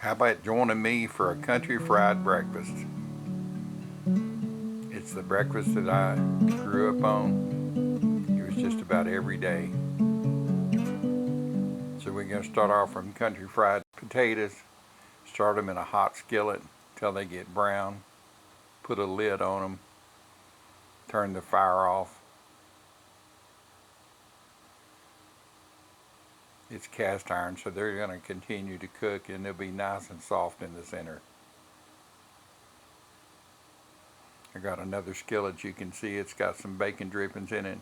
How about joining me for a country fried breakfast? It's the breakfast that I grew up on. It was just about every day. So we're going to start off from country fried potatoes. Start them in a hot skillet till they get brown. Put a lid on them. Turn the fire off. It's cast iron, so they're going to continue to cook and they'll be nice and soft in the center. I got another skillet. You can see it's got some bacon drippings in it.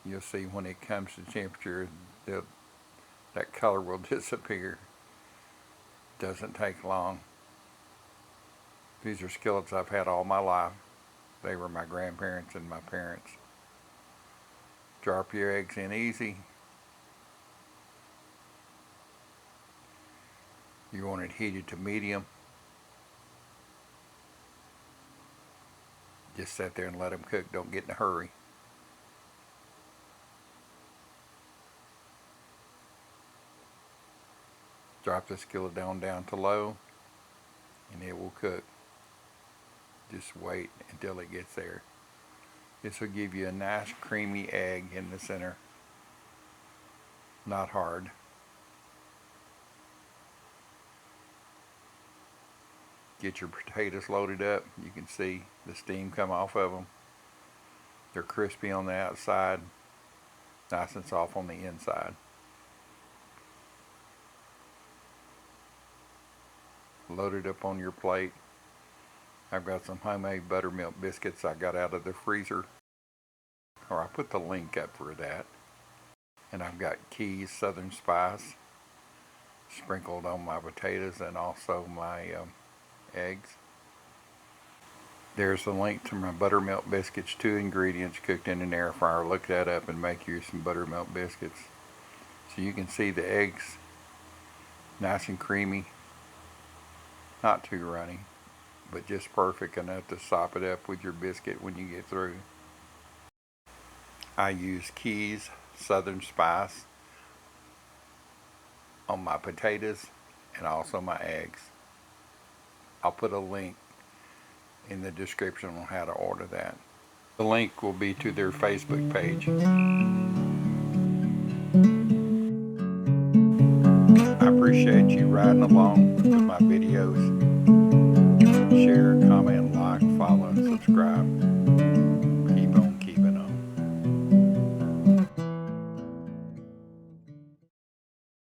You'll see when it comes to temperature, that color will disappear. Doesn't take long. These are skillets I've had all my life. They were my grandparents and my parents. Drop your eggs in easy. You want it heated to medium. Just sit there and let them cook. Don't get in a hurry. Drop the skillet down to low and it will cook. Just wait until it gets there. This will give you a nice creamy egg in the center. Not hard. Get your potatoes loaded up. You can see the steam come off of them. They're crispy on the outside, nice and soft on the inside. Load it up on your plate. I've got some homemade buttermilk biscuits I got out of the freezer, or I put the link up for that. And I've got Keys Southern Spice sprinkled on my potatoes and also my eggs. There's the link to my buttermilk biscuits, 2 ingredients cooked in an air fryer. Look that up and make you some buttermilk biscuits. So you can see the eggs nice and creamy, not too runny, but just perfect enough to sop it up with your biscuit when you get through. I use Keys Southern Spice on my potatoes and also my eggs. I'll put a link in the description on how to order that. The link will be to their Facebook page. I appreciate you riding along with my videos. Share, comment, like, follow, and subscribe.